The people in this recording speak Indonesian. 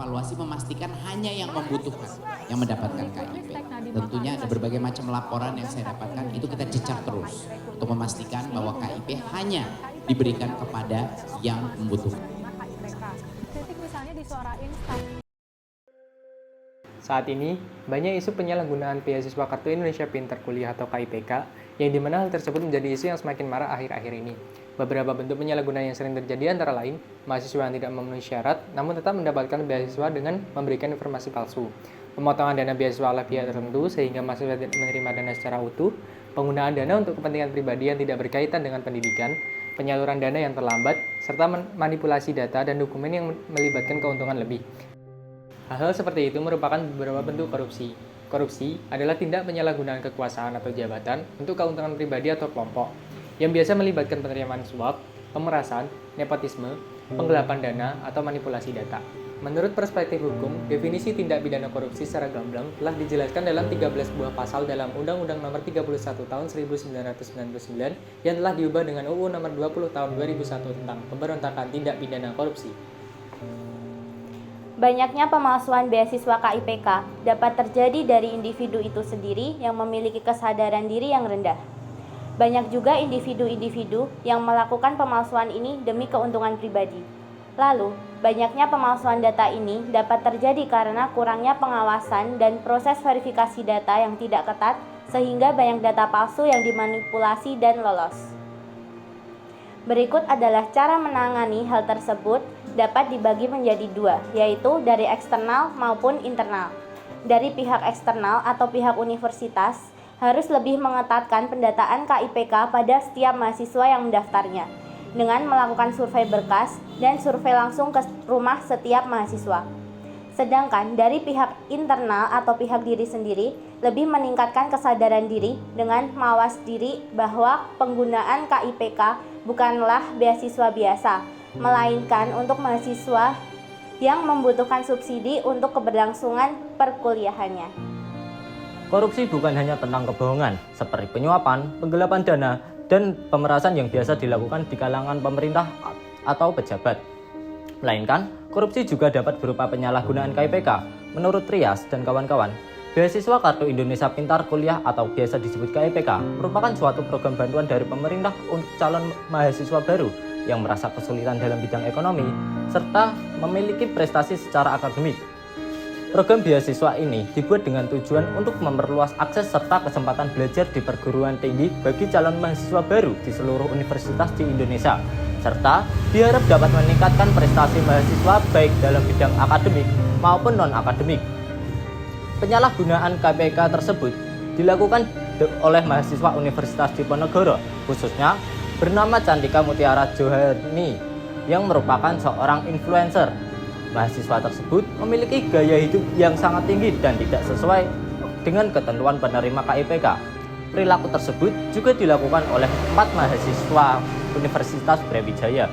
mengevaluasi, memastikan hanya yang membutuhkan yang mendapatkan KIP. Tentunya ada berbagai macam laporan yang saya dapatkan, itu kita cecar terus untuk memastikan bahwa KIP hanya diberikan kepada yang membutuhkan. Saat ini, banyak isu penyalahgunaan beasiswa Kartu Indonesia Pintar Kuliah atau KIPK, yang dimana hal tersebut menjadi isu yang semakin marak akhir-akhir ini. Beberapa bentuk penyalahgunaan yang sering terjadi antara lain, mahasiswa yang tidak memenuhi syarat, namun tetap mendapatkan beasiswa dengan memberikan informasi palsu, pemotongan dana beasiswa oleh pihak tertentu sehingga mahasiswa tidak menerima dana secara utuh, penggunaan dana untuk kepentingan pribadi yang tidak berkaitan dengan pendidikan, penyaluran dana yang terlambat, serta manipulasi data dan dokumen yang melibatkan keuntungan lebih. Hal-hal seperti itu merupakan beberapa bentuk korupsi. Korupsi adalah tindak penyalahgunaan kekuasaan atau jabatan untuk keuntungan pribadi atau kelompok, yang biasa melibatkan penerimaan suap, pemerasan, nepotisme, penggelapan dana, atau manipulasi data. Menurut perspektif hukum, definisi tindak pidana korupsi secara gamblang telah dijelaskan dalam 13 buah pasal dalam Undang-Undang Nomor 31 Tahun 1999 yang telah diubah dengan UU Nomor 20 Tahun 2001 tentang pemberontakan tindak pidana korupsi. Banyaknya pemalsuan beasiswa KIPK dapat terjadi dari individu itu sendiri yang memiliki kesadaran diri yang rendah. Banyak juga individu-individu yang melakukan pemalsuan ini demi keuntungan pribadi. Lalu, banyaknya pemalsuan data ini dapat terjadi karena kurangnya pengawasan dan proses verifikasi data yang tidak ketat, sehingga banyak data palsu yang dimanipulasi dan lolos. Berikut adalah cara menangani hal tersebut, dapat dibagi menjadi dua, yaitu dari eksternal maupun internal. Dari pihak eksternal atau pihak universitas harus lebih mengetatkan pendataan KIPK pada setiap mahasiswa yang mendaftarnya, dengan melakukan survei berkas dan survei langsung ke rumah setiap mahasiswa. Sedangkan dari pihak internal atau pihak diri sendiri lebih meningkatkan kesadaran diri dengan mawas diri bahwa penggunaan KIPK bukanlah beasiswa biasa, melainkan untuk mahasiswa yang membutuhkan subsidi untuk keberlangsungan perkuliahannya. Korupsi bukan hanya tentang kebohongan, seperti penyuapan, penggelapan dana, dan pemerasan yang biasa dilakukan di kalangan pemerintah atau pejabat. Melainkan, korupsi juga dapat berupa penyalahgunaan KIPK. Menurut Trias dan kawan-kawan, beasiswa Kartu Indonesia Pintar Kuliah atau biasa disebut KIPK merupakan suatu program bantuan dari pemerintah untuk calon mahasiswa baru yang merasa kesulitan dalam bidang ekonomi, serta memiliki prestasi secara akademik. Program beasiswa ini dibuat dengan tujuan untuk memperluas akses serta kesempatan belajar di perguruan tinggi bagi calon mahasiswa baru di seluruh universitas di Indonesia, serta diharap dapat meningkatkan prestasi mahasiswa baik dalam bidang akademik maupun non-akademik. Penyalahgunaan KIPK tersebut dilakukan oleh mahasiswa Universitas Diponegoro, khususnya bernama Candika Mutiara Johani yang merupakan seorang influencer. Mahasiswa tersebut memiliki gaya hidup yang sangat tinggi dan tidak sesuai dengan ketentuan penerima KIPK. Perilaku tersebut juga dilakukan oleh 4 mahasiswa Universitas Brawijaya.